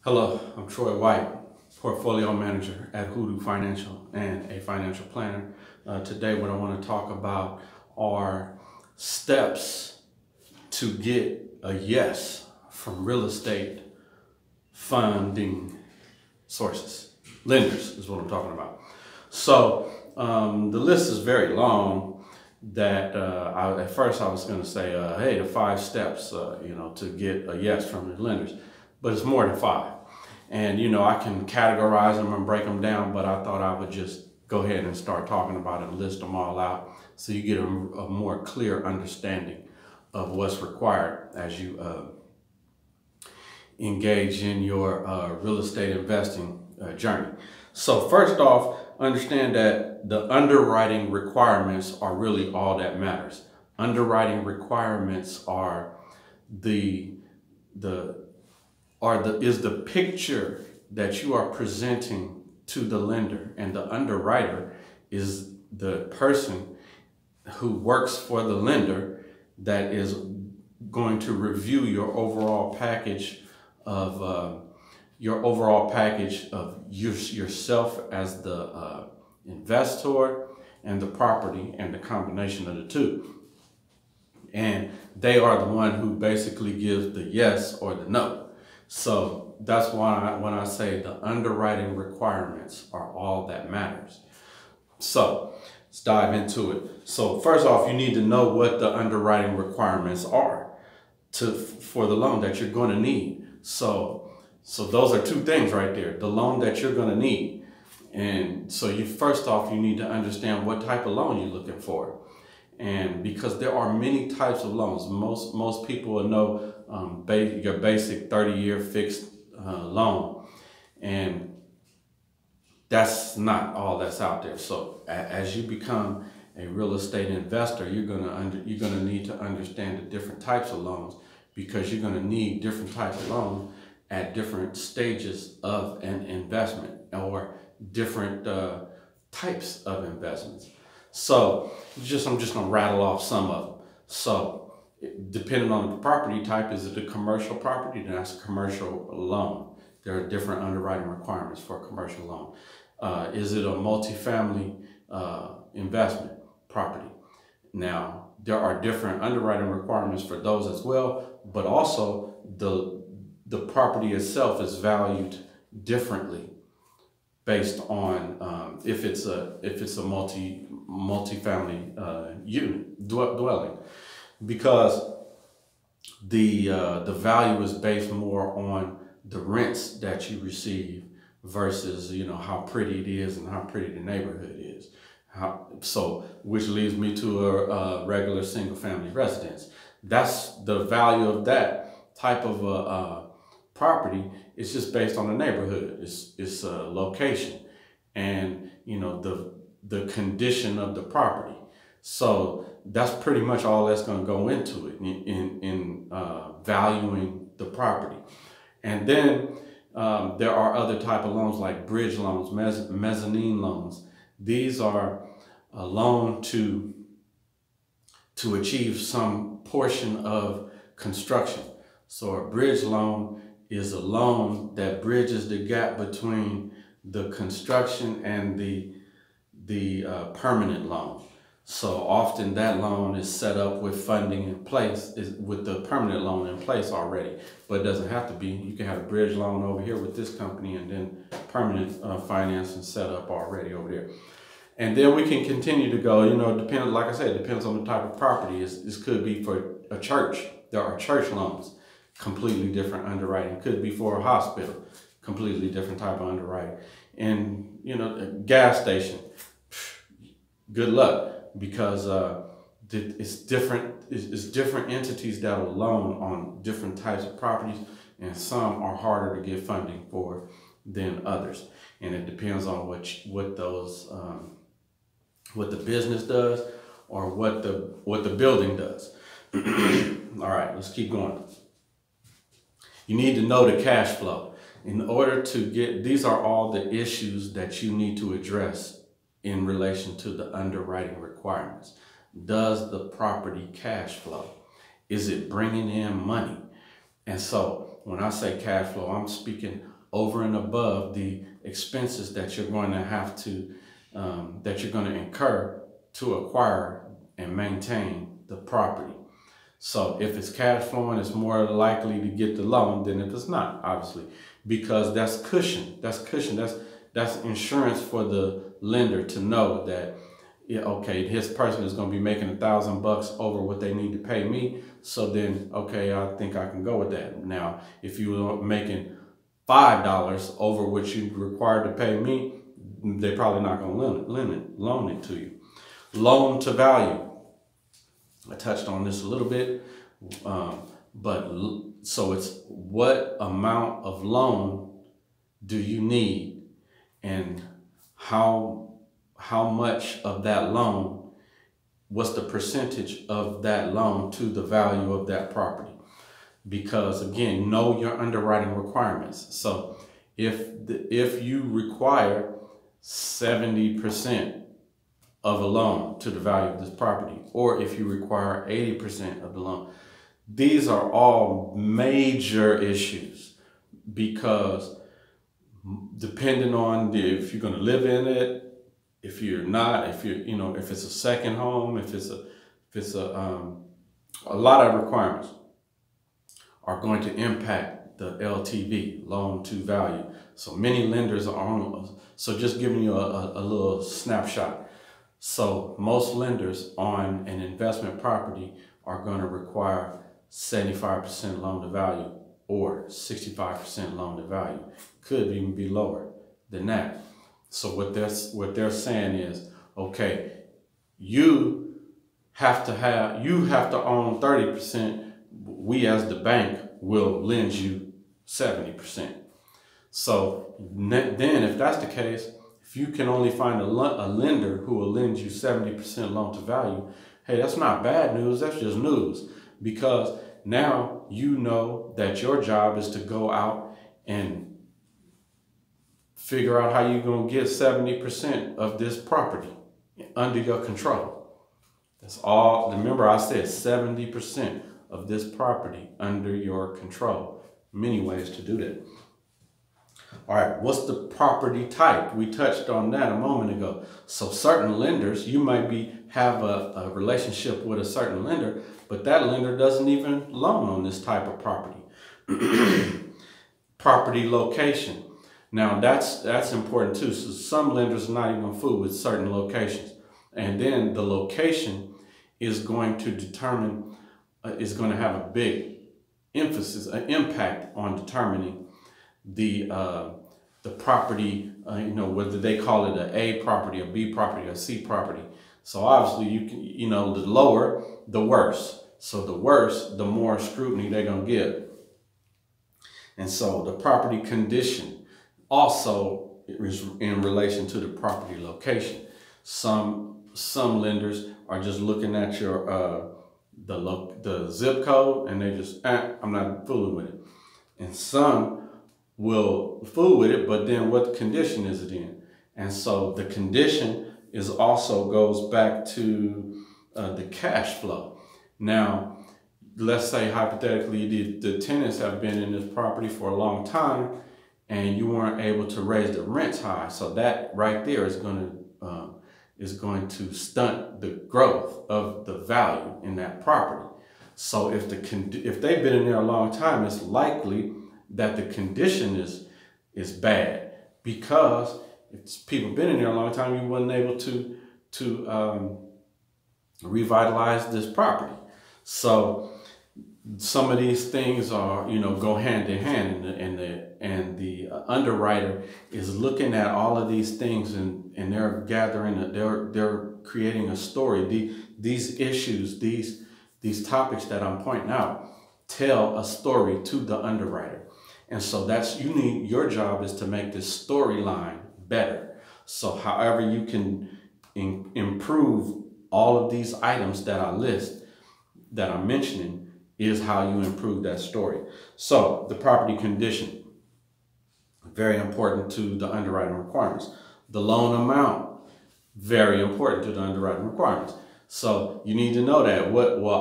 Hello, I'm Troy White, Portfolio Manager at Hoodoo Financial and a financial planner. Today what I want to talk about are steps to get a yes from real estate funding sources. Lenders is what I'm talking about. So the list is very long that at first I was going to say, hey, the 5 steps, to get a yes from the lenders, but it's more than 5. And, I can categorize them and break them down, but I thought I would just go ahead and start talking about it and list them all out so you get a more clear understanding of what's required as you engage in your real estate investing journey. So first off, understand that the underwriting requirements are really all that matters. Underwriting requirements are is the picture that you are presenting to the lender, and the underwriter is the person who works for the lender that is going to review your overall package of yourself as the investor and the property and the combination of the two. And they are the one who basically gives the yes or the no. So that's why when I say the underwriting requirements are all that matters. So let's dive into it. So first off, you need to know what the underwriting requirements are for the loan that you're going to need. So those are 2 things right there, the loan that you're going to need. And so first off, you need to understand what type of loan you're looking for. And because there are many types of loans, most people will know your basic 30-year fixed loan, and that's not all that's out there. So as you become a real estate investor, you're gonna need to understand the different types of loans, because you're gonna need different types of loans at different stages of an investment, or different types of investments. So I'm just gonna rattle off some of them. So depending on the property type, is it a commercial property? Then that's a commercial loan. There are different underwriting requirements for a commercial loan. Is it a multifamily investment property? Now, there are different underwriting requirements for those as well, but also the property itself is valued differently based on if it's a multifamily unit dwelling, because the value is based more on the rents that you receive versus how pretty it is and how pretty the neighborhood is. Which leads me to a regular single family residence. That's the value of that type of property. It's just based on the neighborhood. It's a location, and the condition of the property. So that's pretty much all that's going to go into it in valuing the property. And then there are other type of loans like bridge loans, mezzanine loans. These are a loan to achieve some portion of construction. So a bridge loan is a loan that bridges the gap between the construction and the permanent loan. So often that loan is set up with funding in place, with the permanent loan in place already, but it doesn't have to be. You can have a bridge loan over here with this company, and then permanent financing set up already over there. And then we can continue to go, like I said, it depends on the type of property. This could be for a church. There are church loans, completely different underwriting. Could be for a hospital, completely different type of underwriting. And, a gas station, good luck, because it's different. It's different entities that will loan on different types of properties, and some are harder to get funding for than others. And it depends on what the business does, or what the building does. All right, let's keep going. You need to know the cash flow. In order to these are all the issues that you need to address in relation to the underwriting requirements. Does the property cash flow? Is it bringing in money? And so when I say cash flow, I'm speaking over and above the expenses that you're going to have to, that you're going to incur to acquire and maintain the property. So if it's cash flowing, it's more likely to get the loan than if it's not, obviously, because that's cushion. That's cushion. That's insurance for the lender to know that, yeah, okay, his person is going to be making $1,000 over what they need to pay me. So then, okay, I think I can go with that. Now, if you were making $5 over what you required to pay me, they're probably not going to loan it to you. Loan to value. I touched on this a little bit, so it's what amount of loan do you need, and how much of that loan, what's the percentage of that loan to the value of that property? Because again, know your underwriting requirements. So if you require 70% of a loan to the value of this property, or if you require 80% of the loan, these are all major issues, because depending on if you're going to live in it, if you're not, if it's a second home, if it's a lot of requirements are going to impact the LTV, loan to value. So many lenders are on. So just giving you a little snapshot. So most lenders on an investment property are going to require 75% loan to value or 65% loan to value. Could even be lower than that. So what they're saying is, okay, you have to own 30%. We as the bank will lend you 70%. So then if that's the case, if you can only find a lender who will lend you 70% loan to value, hey, that's not bad news, that's just news. Because now you know that your job is to go out and figure out how you're going to get 70% of this property under your control. That's all. Remember, I said 70% of this property under your control. Many ways to do that. All right, what's the property type? We touched on that a moment ago. So certain lenders, you might have a relationship with a certain lender, but that lender doesn't even loan on this type of property. Property location. Now that's important too. So some lenders are not even gonna fool with certain locations. And then the location is going to determine, is going to have a big emphasis, an impact on determining the property, whether they call it an A property, a B property, a C property. So obviously you can, the lower, the worse. So the worse, the more scrutiny they're going to give. And so the property condition also is in relation to the property location. Some lenders are just looking at your the zip code and they just, I'm not fooling with it. And some will fool with it, but then what condition is it in? And so the condition is also goes back to the cash flow. Now, let's say hypothetically the tenants have been in this property for a long time and you weren't able to raise the rents high. So that right there is going to stunt the growth of the value in that property. So if they've been in there a long time, it's likely that the condition is bad, because if people been in there a long time, you wasn't able to revitalize this property. So some of these things are, go hand in hand, and the underwriter is looking at all of these things, and they're gathering, they're creating a story. These issues, these topics that I'm pointing out, tell a story to the underwriter. And so your job is to make this storyline better. So however you can improve all of these items that I list, that I'm mentioning, is how you improve that story. So the property condition, very important to the underwriting requirements. The loan amount, very important to the underwriting requirements. So you need to know that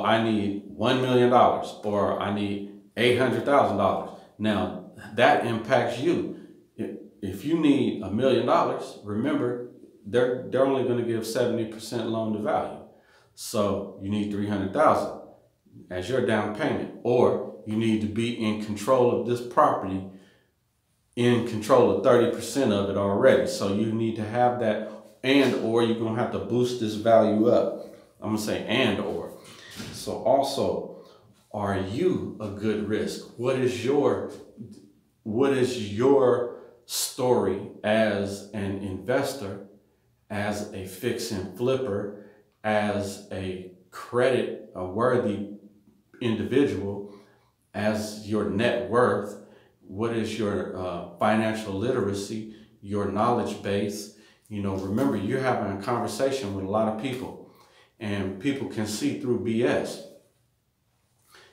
I need $1 million or I need $800,000. Now that impacts you. If you need $1 million, remember they're only going to give 70% loan to value. So you need 300,000 as your down payment, or you need to be in control of this property, in control of 30% of it already. So you need to have that, and or you're going to have to boost this value up. I'm going to say and or. So also, are you a good risk? What is your story as an investor, as a fix and flipper, as a worthy individual, as your net worth? What is your financial literacy, your knowledge base? Remember, you're having a conversation with a lot of people, and people can see through BS.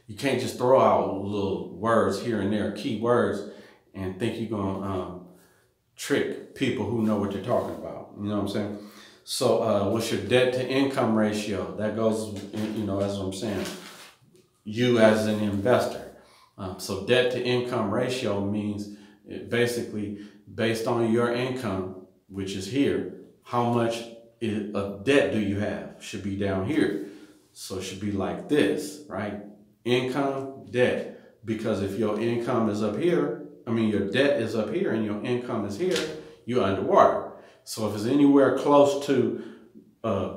You can't just throw out little words here and there, key words, and think you're going to trick people who know what you're talking about. You know what I'm saying? So what's your debt to income ratio? That goes, as I'm saying, you as an investor. So debt to income ratio means basically based on your income, which is here, how much of debt do you have? Should be down here. So it should be like this, right? Income, debt. Because if your income is up here, your debt is up here and your income is here, you're underwater. So if it's anywhere close to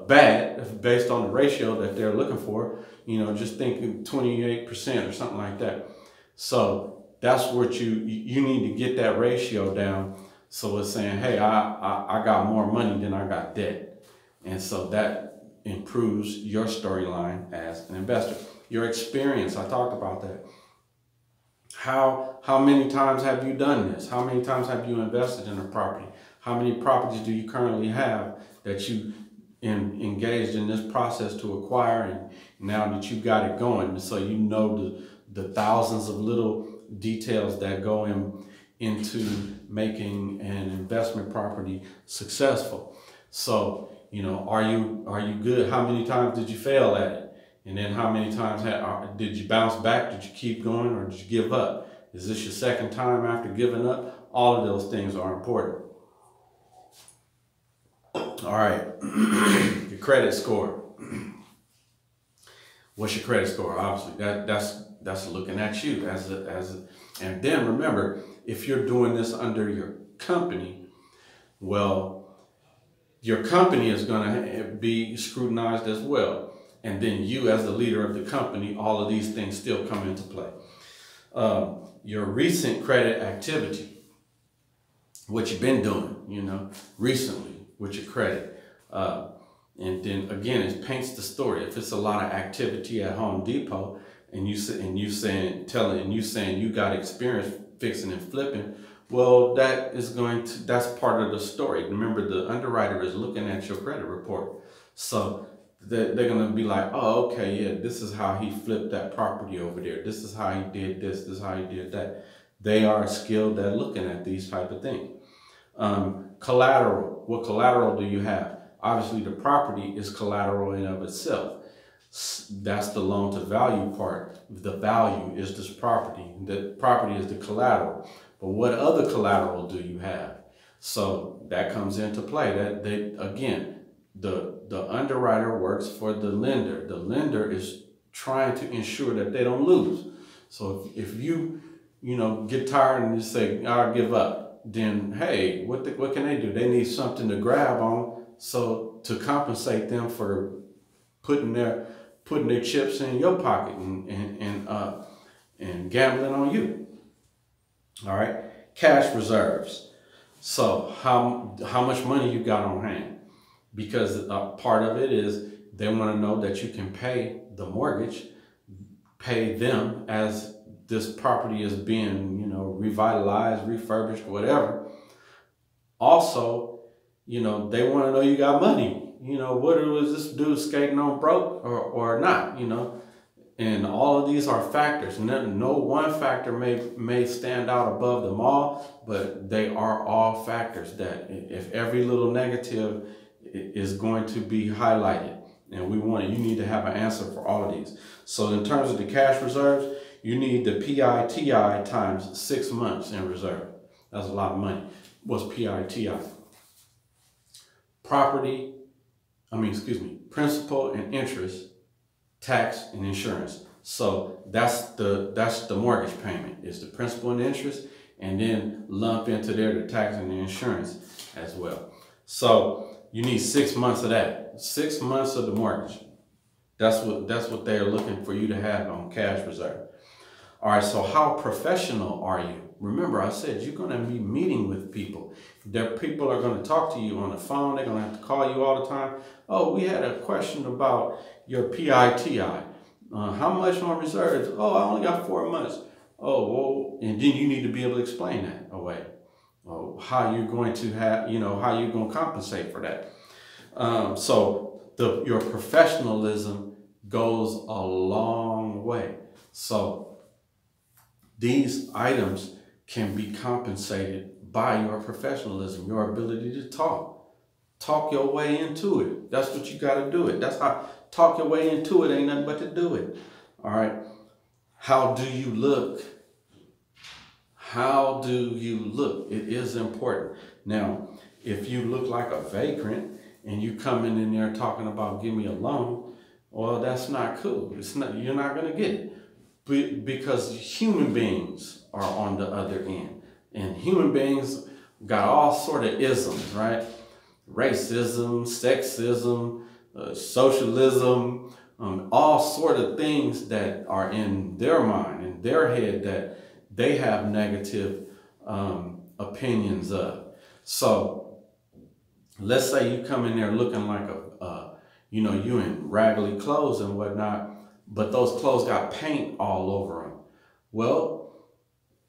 bad, based on the ratio that they're looking for, just thinking 28% or something like that. So that's what you need to get that ratio down. So it's saying, hey, I got more money than I got debt. And so that improves your storyline as an investor. Your experience, I talked about that. How many times have you done this? How many times have you invested in a property? How many properties do you currently have that you engaged in this process to acquire, and now that you got it going, so you know the thousands of little details that go into making an investment property successful. So, are you good? How many times did you fail at it? And then how many times did you bounce back? Did you keep going, or did you give up? Is this your second time after giving up? All of those things are important. All right, your credit score. What's your credit score? Obviously, that's looking at you and then remember, if you're doing this under your company, well, your company is going to be scrutinized as well. And then you, as the leader of the company, all of these things still come into play. Your recent credit activity, what you've been doing, recently with your credit. And then again, it paints the story. If it's a lot of activity at Home Depot, and you saying you got experience fixing and flipping, well, that's part of the story. Remember, the underwriter is looking at your credit report, so they're gonna be like, oh, okay, yeah, this is how he flipped that property over there. This is how he did this. This is how he did that. They are skilled at looking at these type of things. Collateral. What collateral do you have? Obviously, the property is collateral in of itself. That's the loan to value part. The value is this property. The property is the collateral. But what other collateral do you have? So that comes into play. The underwriter works for the lender. The lender is trying to ensure that they don't lose. So if you get tired and you say, I'll give up, then hey, what can they do? They need something to grab on, so to compensate them for putting their chips in your pocket and gambling on you. All right, cash reserves. So how much money you got on hand? Because part of it is they want to know that you can pay the mortgage, pay them as this property is being, revitalized, refurbished, whatever. Also, they want to know you got money. What was this dude skating on broke or not, And all of these are factors. No one factor may stand out above them all, but they are all factors that if every little negative is going to be highlighted, and you need to have an answer for all of these. So in terms of the cash reserves, you need the PITI times 6 months in reserve. That's a lot of money. What's PITI? Principal and interest, tax and insurance. So that's the mortgage payment. It's the principal and interest, and then lump into there the tax and the insurance as well. So you need 6 months of that. 6 months of the mortgage. That's what they're looking for you to have on cash reserve. All right, so how professional are you? Remember, I said you're going to be meeting with people. People are going to talk to you on the phone. They're going to have to call you all the time. Oh, we had a question about your PITI. How much on reserves? Oh, I only got 4 months. Oh, well, and then you need to be able to explain that away. Oh, how you're going to have, how you're going to compensate for that. Your professionalism goes a long way. So these items can be compensated by your professionalism, your ability to talk your way into it. That's what you got to do it. That's how talk your way into it. Ain't nothing but to do it. All right. How do you look? How do you look? It is important. Now, if you look like a vagrant and you coming in there talking about give me a loan, well, that's not cool. You're not going to get it because human beings are on the other end, and human beings got all sort of isms, right? Racism, sexism, socialism, all sort of things that are in their mind, in their head, that they have negative opinions of. So let's say you come in there looking like you in raggedy clothes and whatnot, but those clothes got paint all over them. Well,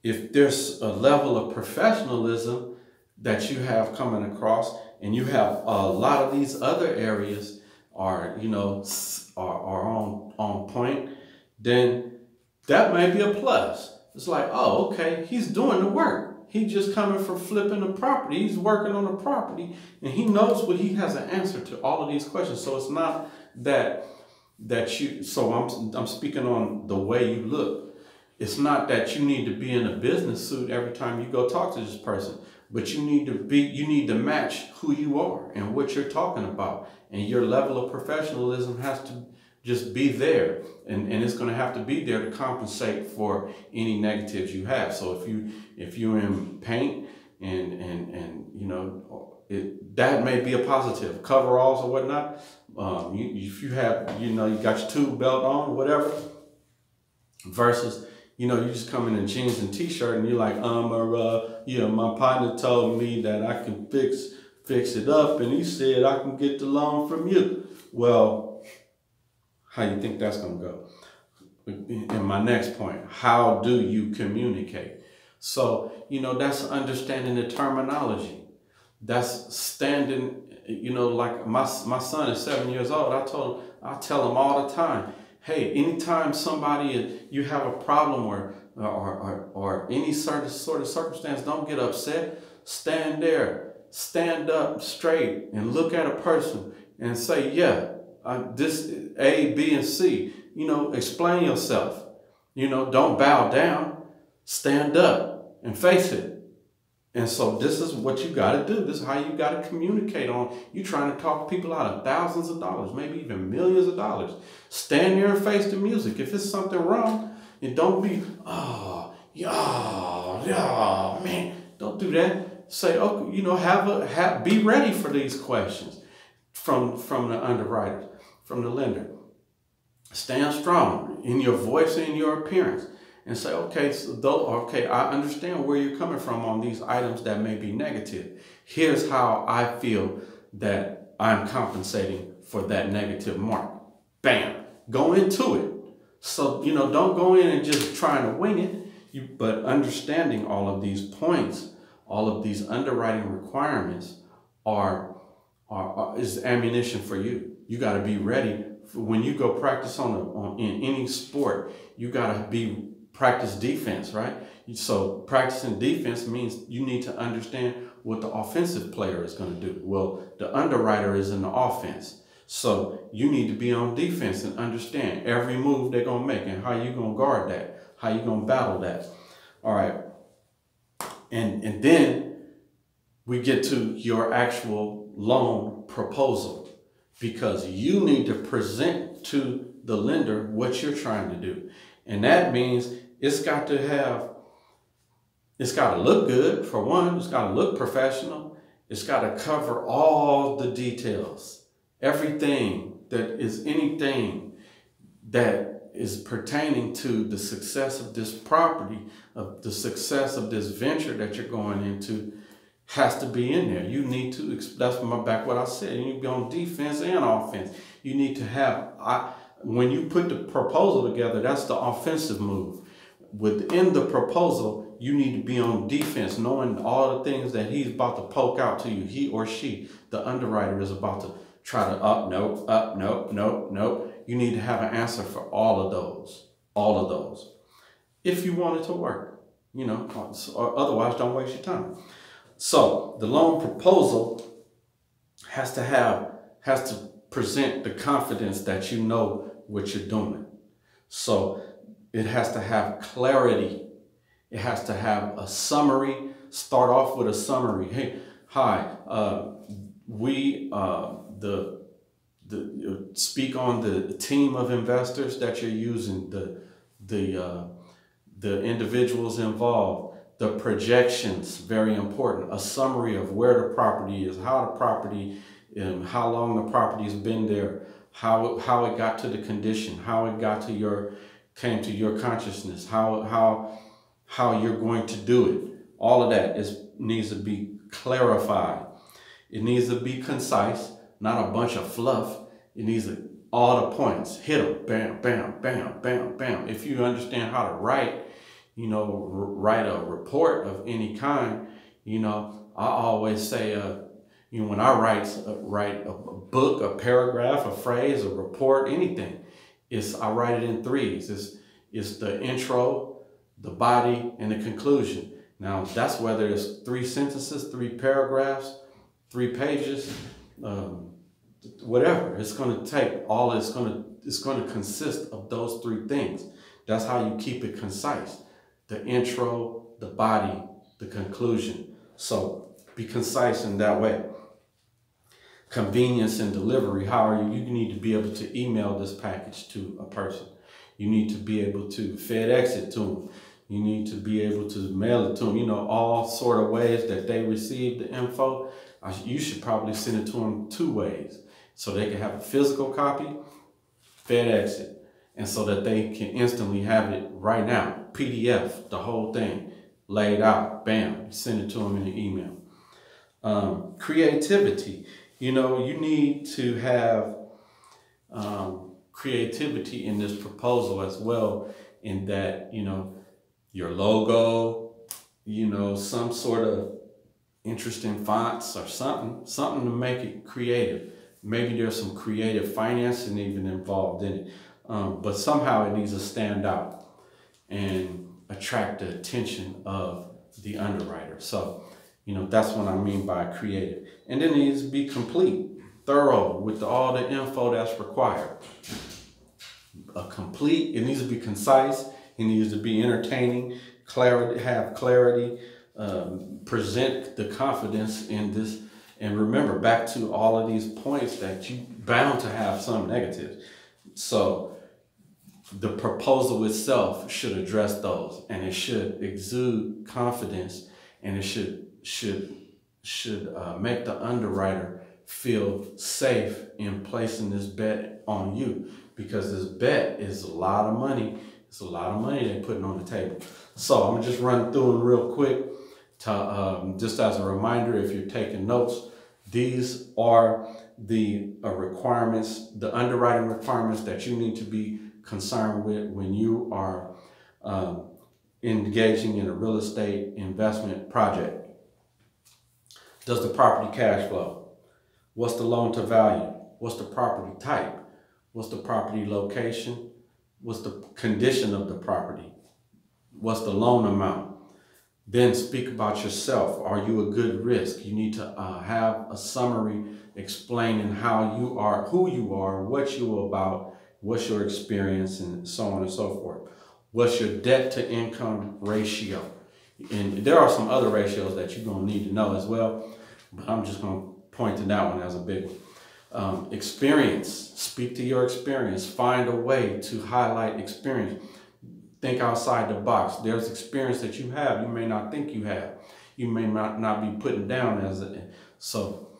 if there's a level of professionalism that you have coming across, and you have a lot of these other areas are on point, then that may be a plus. It's like, oh, okay, he's doing the work. He's just coming from flipping the property. He's working on the property, and he knows he has an answer to all of these questions. So it's not I'm speaking on the way you look. It's not that you need to be in a business suit every time you go talk to this person, but you need to match who you are and what you're talking about. And your level of professionalism has to just be there, and it's going to have to be there to compensate for any negatives you have. So if you're in paint that may be a positive. Coveralls or whatnot. If you have you got your tube belt on or whatever, versus you just come in jeans and t-shirt and you're like my partner told me that I can fix it up, and he said I can get the loan from you. Well, how you think that's going to go? And my next point, how do you communicate? So, that's understanding the terminology. That's standing, like my son is 7 years old. I tell him all the time, hey, anytime you have a problem or any sort of circumstance, don't get upset. Stand there, stand up straight and look at a person and say, yeah, this A, B, and C. Explain yourself. Don't bow down. Stand up and face it. And so this is what you got to do. This is how you got to communicate on. You're trying to talk people out of thousands of dollars, maybe even millions of dollars. Stand there and face the music. If it's something wrong, and don't be, man. Don't do that. Say, okay, be ready for these questions from the underwriter, from the lender. Stand strong in your voice and in your appearance, and say, okay, I understand where you're coming from on these items that may be negative. Here's how I feel that I'm compensating for that negative mark. Bam, go into it. So, don't go in and just trying to wing it, but understanding all of these points, all of these underwriting requirements is ammunition for you. You got to be ready when you go practice in any sport. You got to practice defense, right? So practicing defense means you need to understand what the offensive player is going to do. Well, the underwriter is in the offense. So you need to be on defense and understand every move they're going to make and how you're going to guard that. How you gonna battle that? All right. And then we get to your actual loan proposal, because you need to present to the lender what you're trying to do. And that means it's got to look good, for one. It's got to look professional. It's got to cover all the details, everything that is anything that is pertaining to the success of this property, of the success of this venture that you're going into, has to be in there. You need to, that's back what I said, you need to be on defense and offense. You need to have, when you put the proposal together, that's the offensive move. Within the proposal, you need to be on defense, knowing all the things that he's about to poke out to you. He or she, the underwriter, is about to try to nope. You need to have an answer for all of those, if you want it to work, you know, or otherwise don't waste your time. So the loan proposal has to present the confidence that you know what you're doing. So it has to have clarity. It has to have a summary. Start off with a summary. Hey, hi, speak on the team of investors that you're using, the individuals involved, the projections, very important. A summary of where the property is, how the property, how long the property's been there, how it got to the condition, how it came to your consciousness, how you're going to do it. All of that needs to be clarified. It needs to be concise, not a bunch of fluff. It needs all the points. Hit them, bam, bam, bam, bam, bam. If you understand how to write, you know, write a report of any kind, you know, I always say, you know, when I write a book, a paragraph, a phrase, a report, anything, I write it in threes. It's the intro, the body, and the conclusion. Now, that's whether it's 3 sentences, 3 paragraphs, 3 pages, whatever. It's going to take it's going to consist of those 3 things. That's how you keep it concise. The intro, the body, the conclusion. So be concise in that way. Convenience and delivery. How are you? You need to be able to email this package to a person. You need to be able to FedEx it to them. You need to be able to mail it to them. You know, all sort of ways that they receive the info. You should probably send it to them 2 ways. So they can have a physical copy, FedEx it, and so that they can instantly have it right now. PDF, the whole thing, laid out, bam, send it to them in an email. Creativity. You know, you need to have creativity in this proposal as well, in that, you know, your logo, you know, some sort of interesting fonts or something to make it creative. Maybe there's some creative financing even involved in it, but somehow it needs to stand out and attract the attention of the underwriter. So, you know, that's what I mean by creative. And then it needs to be complete, thorough, with all the info that's required. It needs to be concise. It needs to be entertaining, have clarity, present the confidence in this. And remember, back to all of these points that you bound to have some negatives. So the proposal itself should address those, and it should exude confidence, and it should make the underwriter feel safe in placing this bet on you, because this bet is a lot of money. It's a lot of money they're putting on the table. So I'm gonna just run through them real quick to just as a reminder, if you're taking notes. These are the requirements, the underwriting requirements that you need to be concerned with when you are engaging in a real estate investment project. Does the property cash flow? What's the loan to value? What's the property type? What's the property location? What's the condition of the property? What's the loan amount? Then speak about yourself. Are you a good risk? You need to have a summary explaining how you are, who you are, what you're about, what's your experience, and so on and so forth. What's your debt to income ratio? And there are some other ratios that you're going to need to know as well, but I'm just going to point to that one as a big one. Experience. Speak to your experience. Find a way to highlight experience. Think outside the box. There's experience that you have you may not think you have. You may not be putting down as a, so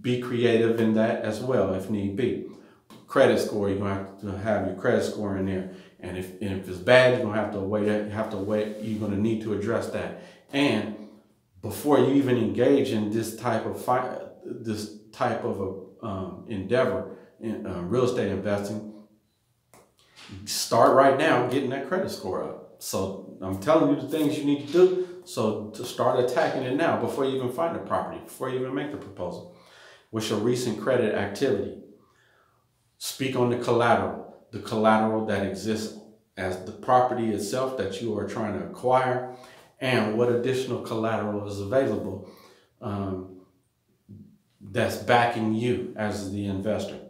be creative in that as well if need be. Credit score, you're going to have your credit score in there. And if it's bad, you're going to have to wait. You're going to need to address that. And before you even engage in this type of endeavor in real estate investing, start right now getting that credit score up. So I'm telling you the things you need to do. So to start attacking it now before you even find the property, before you even make the proposal. What's your recent credit activity? Speak on the collateral that exists as the property itself that you are trying to acquire, and what additional collateral is available that's backing you as the investor.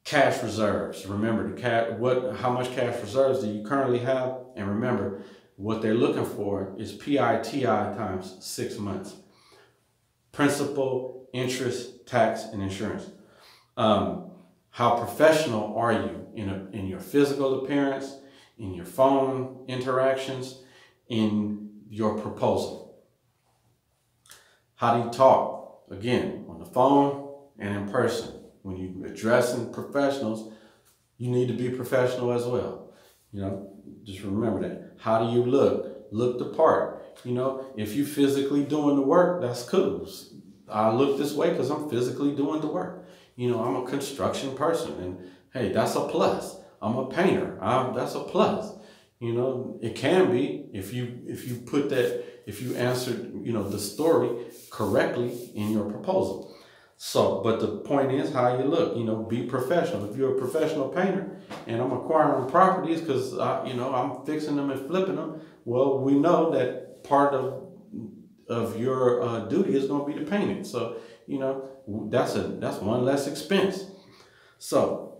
Cash reserves. Remember how much cash reserves do you currently have? And remember, what they're looking for is PITI times 6 months. Principal, interest, tax, and insurance. How professional are you in your physical appearance, in your phone interactions, in your proposal? How do you talk? Again, on the phone and in person. When you're addressing professionals, you need to be professional as well. You know, just remember that. How do you look? Look the part. You know, if you're physically doing the work, that's cool. I look this way because I'm physically doing the work. You know, I'm a construction person, and hey, that's a plus. I'm a painter. That's a plus. You know, it can be if you put that, if you answered, you know, the story correctly in your proposal. So, but the point is how you look. You know, be professional. If you're a professional painter and I'm acquiring properties because you know, I'm fixing them and flipping them, well, we know that part of your duty is going to be to paint it. So, you know, that's one less expense. So,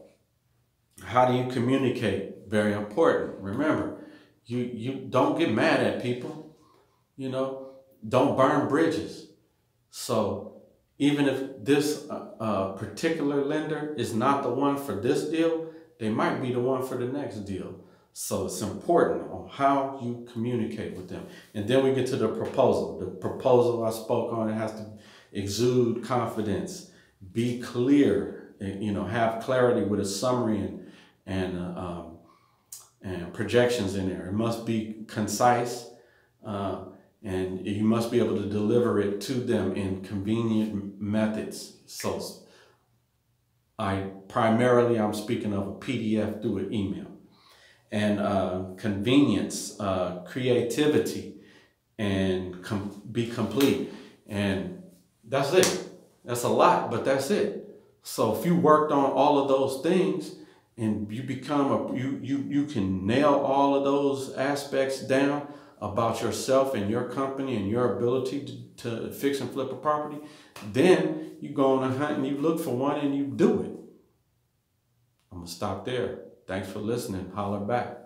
how do you communicate? Very important. Remember, you don't get mad at people. You know, don't burn bridges. So, even if this particular lender is not the one for this deal, they might be the one for the next deal. So it's important on how you communicate with them. And then we get to the proposal. The proposal I spoke on, it has to exude confidence, be clear, you know, have clarity with a summary and projections in there. It must be concise, and you must be able to deliver it to them in convenient methods. So I'm speaking of a PDF through an email. And convenience, creativity, and be complete. And that's it. That's a lot, but that's it. So if you worked on all of those things and you become you can nail all of those aspects down about yourself and your company and your ability to fix and flip a property, then you go on a hunt and you look for one and you do it. I'm going to stop there. Thanks for listening. Holler back.